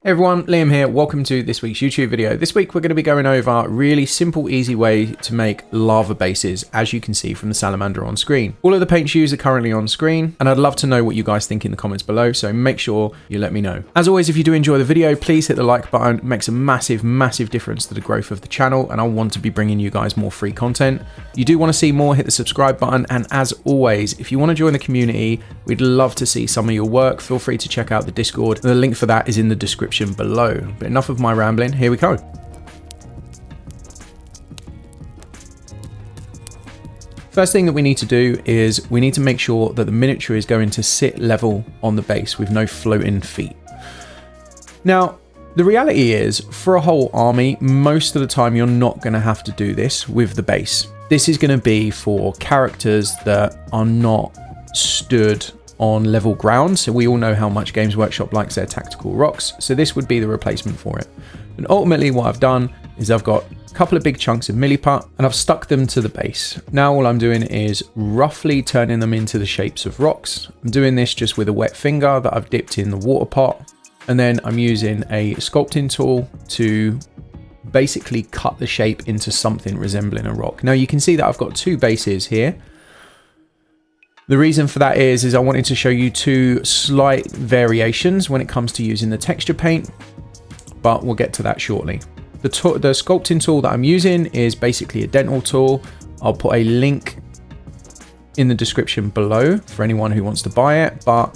Hey everyone, Liam here. Welcome to this week's YouTube video. This week we're going to be going over a really simple, easy way to make lava bases, as you can see from the salamander on screen. All of the paints used are currently on screen, and I'd love to know what you guys think in the comments below, so make sure you let me know. As always, if you do enjoy the video, please hit the like button. It makes a massive, massive difference to the growth of the channel, and I want to be bringing you guys more free content. If you do want to see more, hit the subscribe button, and as always, if you want to join the community, we'd love to see some of your work. Feel free to check out the Discord. The link for that is in the description below. But enough of my rambling, here we go. First thing that we need to do is we need to make sure that the miniature is going to sit level on the base with no floating feet. Now, the reality is, for a whole army, most of the time you're not going to have to do this with the base. This is going to be for characters that are not stood on level ground, so we all know how much Games Workshop likes their tactical rocks, so this would be the replacement for it. And ultimately what I've done is I've got a couple of big chunks of milliput and I've stuck them to the base. Now all I'm doing is roughly turning them into the shapes of rocks. I'm doing this just with a wet finger that I've dipped in the water pot, and then I'm using a sculpting tool to basically cut the shape into something resembling a rock. Now you can see that I've got two bases here. The reason for that is I wanted to show you two slight variations when it comes to using the texture paint, but we'll get to that shortly. The sculpting tool that I'm using is basically a dental tool. I'll put a link in the description below for anyone who wants to buy it, but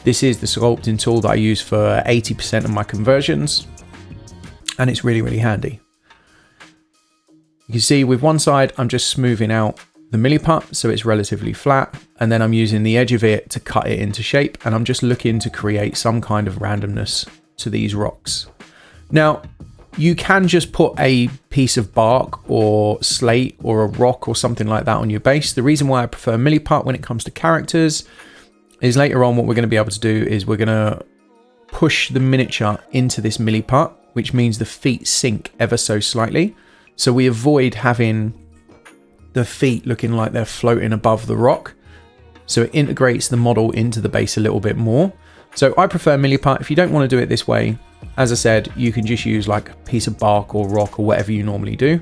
this is the sculpting tool that I use for 80% of my conversions, and it's really, really handy. You can see with one side, I'm just smoothing out the milliput so it's relatively flat, and then I'm using the edge of it to cut it into shape, and I'm just looking to create some kind of randomness to these rocks. Now you can just put a piece of bark or slate or a rock or something like that on your base. The reason why I prefer milliput when it comes to characters is later on what we're going to be able to do is we're going to push the miniature into this milliput, which means the feet sink ever so slightly, so we avoid having the feet looking like they're floating above the rock, so it integrates the model into the base a little bit more. So I prefer milliput. If you don't want to do it this way, as I said, you can just use like a piece of bark or rock or whatever you normally do.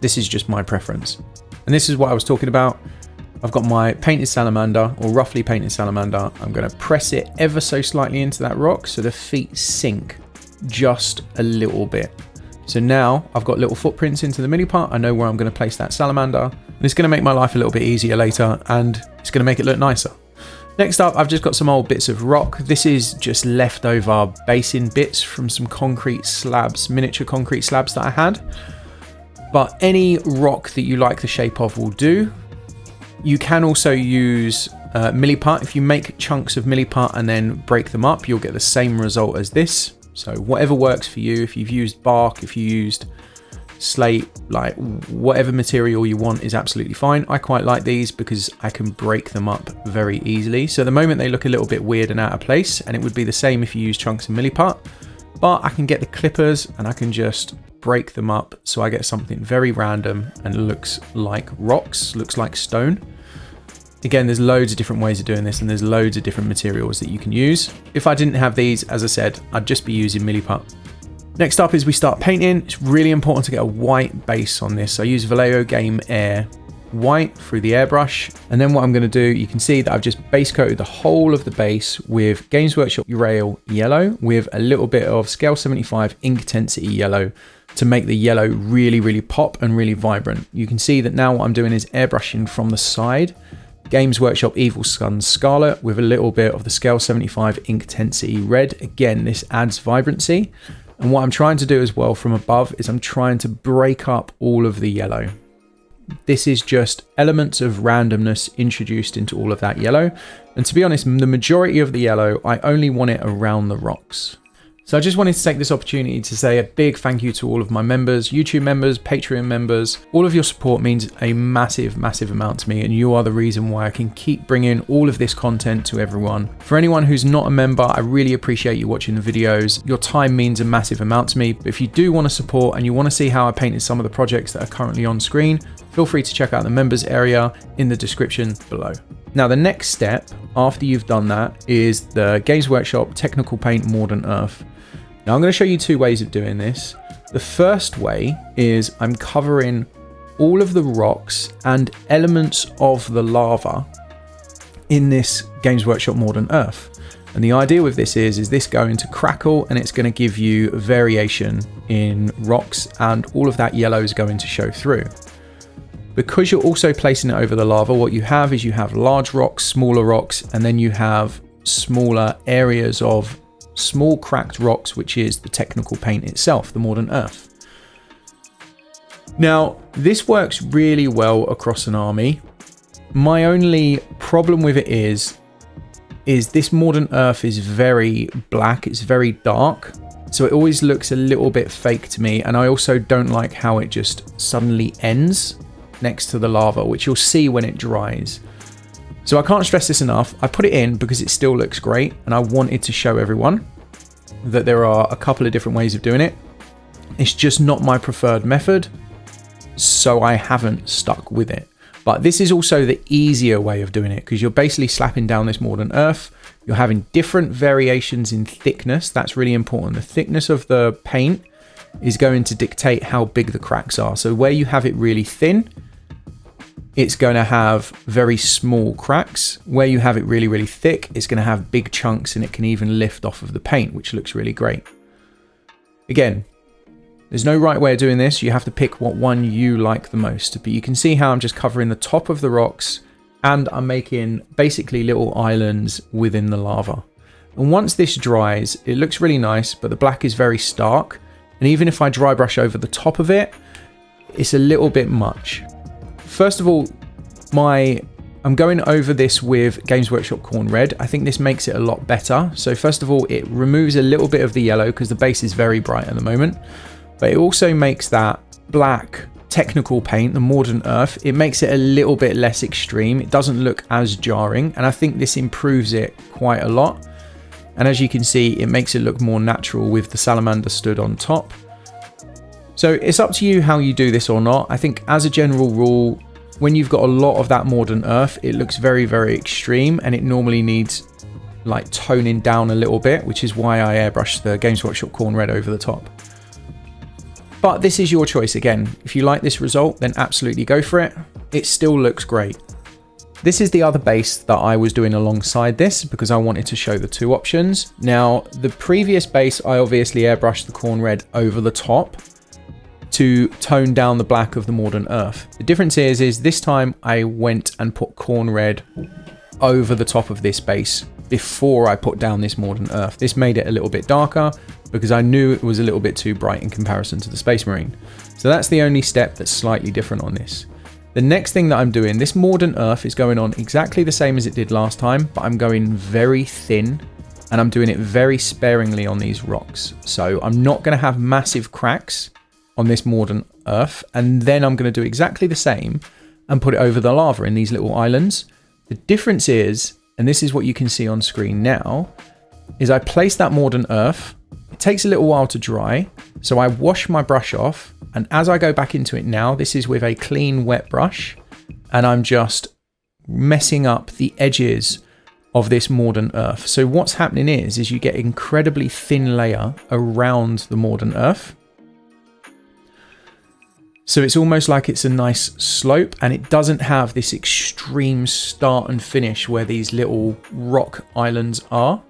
This is just my preference, and this is what I was talking about. I've got my painted salamander, or roughly painted salamander. I'm going to press it ever so slightly into that rock so the feet sink just a little bit. So now I've got little footprints into the milliput. I know where I'm going to place that salamander, and it's going to make my life a little bit easier later, and it's going to make it look nicer. Next up, I've just got some old bits of rock. This is just leftover basing bits from some concrete slabs, miniature concrete slabs that I had. But any rock that you like the shape of will do. You can also use milliput. If you make chunks of milliput and then break them up, you'll get the same result as this. So whatever works for you. If you've used bark, if you used slate, like whatever material you want is absolutely fine. I quite like these because I can break them up very easily. So at the moment they look a little bit weird and out of place, and it would be the same if you use chunks of milliput, but I can get the clippers and I can just break them up so I get something very random and looks like rocks, looks like stone. Again, there's loads of different ways of doing this, and there's loads of different materials that you can use. If I didn't have these, as I said, I'd just be using milliput. Next up is we start painting. It's really important to get a white base on this. I use Vallejo Game Air White through the airbrush, and then what I'm going to do, you can see that I've just base coated the whole of the base with Games Workshop Yriel Yellow with a little bit of Scale 75 Inketensity Yellow to make the yellow really, really pop and really vibrant. You can see that now what I'm doing is airbrushing from the side Games Workshop Evil Sunz Scarlet with a little bit of the Scale 75 Inketensity Red. Again, this adds vibrancy. And what I'm trying to do as well from above is I'm trying to break up all of the yellow. This is just elements of randomness introduced into all of that yellow. And to be honest, the majority of the yellow, I only want it around the rocks. So I just wanted to take this opportunity to say a big thank you to all of my members, YouTube members, Patreon members. All of your support means a massive, massive amount to me, and you are the reason why I can keep bringing all of this content to everyone. For anyone who's not a member, I really appreciate you watching the videos. Your time means a massive amount to me. But if you do want to support and you want to see how I painted some of the projects that are currently on screen, feel free to check out the members area in the description below. Now the next step after you've done that is the Games Workshop Technical Paint Mordant Earth. Now I'm going to show you two ways of doing this. The first way is I'm covering all of the rocks and elements of the lava in this Games Workshop Mordant Earth. And the idea with this is this going to crackle and it's going to give you variation in rocks, and all of that yellow is going to show through. Because you're also placing it over the lava, what you have is you have large rocks, smaller rocks, and then you have smaller areas of small cracked rocks, which is the technical paint itself, the Mordant Earth. Now, this works really well across an army. My only problem with it is this Mordant Earth is very black, it's very dark, so it always looks a little bit fake to me, and I also don't like how it just suddenly ends next to the lava, which you'll see when it dries. So I can't stress this enough. I put it in because it still looks great, and I wanted to show everyone that there are a couple of different ways of doing it. It's just not my preferred method, so I haven't stuck with it. But this is also the easier way of doing it, because you're basically slapping down this Mordant Earth. You're having different variations in thickness. That's really important. The thickness of the paint is going to dictate how big the cracks are. So where you have it really thin, it's going to have very small cracks. Where you have it really, really thick, it's going to have big chunks, and it can even lift off of the paint, which looks really great. Again, there's no right way of doing this. You have to pick what one you like the most. But you can see how I'm just covering the top of the rocks, and I'm making basically little islands within the lava. And once this dries, it looks really nice, but the black is very stark. And even if I dry brush over the top of it, it's a little bit much. First of all, I'm going over this with Games Workshop Khorne Red. I think this makes it a lot better. So first of all, it removes a little bit of the yellow because the base is very bright at the moment. But it also makes that black technical paint, the Mordant Earth, it makes it a little bit less extreme. It doesn't look as jarring, and I think this improves it quite a lot. And as you can see, it makes it look more natural with the salamander stood on top. So it's up to you how you do this or not. I think as a general rule, when you've got a lot of that Mordant Earth, it looks very, very extreme, and it normally needs like toning down a little bit, which is why I airbrushed the Games Workshop Khorne Red over the top. But this is your choice. Again, if you like this result, then absolutely go for it. It still looks great. This is the other base that I was doing alongside this because I wanted to show the two options. Now, the previous base, I obviously airbrushed the Khorne Red over the top to tone down the black of the Mordant Earth. The difference is this time I went and put Khorne Red over the top of this base before I put down this Mordant Earth. This made it a little bit darker because I knew it was a little bit too bright in comparison to the Space Marine. So that's the only step that's slightly different on this. The next thing that I'm doing, this Mordant Earth is going on exactly the same as it did last time, but I'm going very thin, and I'm doing it very sparingly on these rocks. So I'm not going to have massive cracks on this Mordant Earth, and then I'm going to do exactly the same and put it over the lava in these little islands. The difference is, and this is what you can see on screen now, is I place that Mordant Earth. It takes a little while to dry, so I wash my brush off, and as I go back into it now, this is with a clean wet brush, and I'm just messing up the edges of this Mordant Earth. So what's happening is you get an incredibly thin layer around the Mordant Earth. So it's almost like it's a nice slope, and it doesn't have this extreme start and finish where these little rock islands are.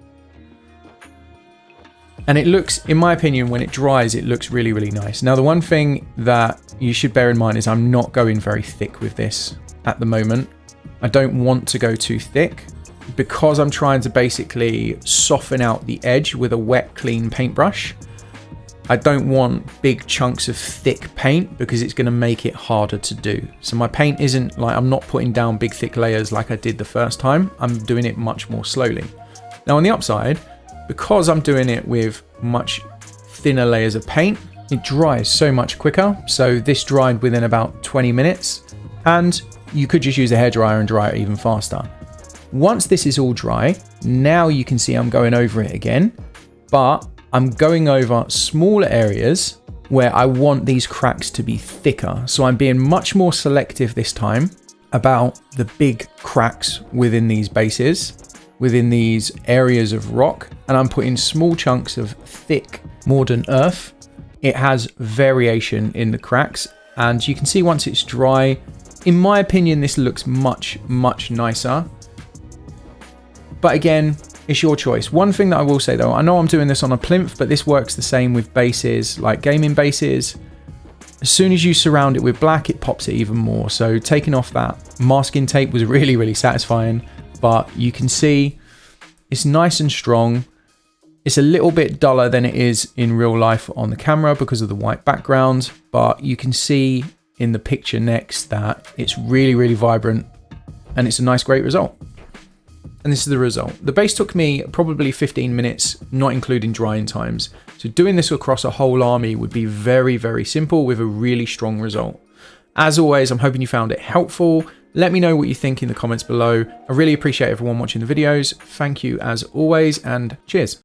And it looks, in my opinion, when it dries, it looks really, really nice. Now, the one thing that you should bear in mind is I'm not going very thick with this at the moment. I don't want to go too thick because I'm trying to basically soften out the edge with a wet, clean paintbrush. I don't want big chunks of thick paint because it's going to make it harder to do. So my paint isn't like, I'm not putting down big, thick layers like I did the first time. I'm doing it much more slowly. Now, on the upside, because I'm doing it with much thinner layers of paint, it dries so much quicker. So this dried within about 20 minutes, and you could just use a hairdryer and dry it even faster. Once this is all dry, now you can see I'm going over it again, but I'm going over smaller areas where I want these cracks to be thicker. So I'm being much more selective this time about the big cracks within these bases, within these areas of rock, and I'm putting small chunks of thick Mordant Earth, it has variation in the cracks, and you can see once it's dry, in my opinion, this looks much nicer. But again, it's your choice. One thing that I will say though, I know I'm doing this on a plinth, but this works the same with bases, like gaming bases. As soon as you surround it with black, it pops it even more. So taking off that masking tape was really satisfying, but you can see it's nice and strong. It's a little bit duller than it is in real life on the camera because of the white background, but you can see in the picture next that it's really vibrant and it's a nice, great result. And this is the result. The base took me probably 15 minutes, not including drying times. So doing this across a whole army would be very simple with a really strong result. As always, I'm hoping you found it helpful. Let me know what you think in the comments below. I really appreciate everyone watching the videos. Thank you as always, and cheers.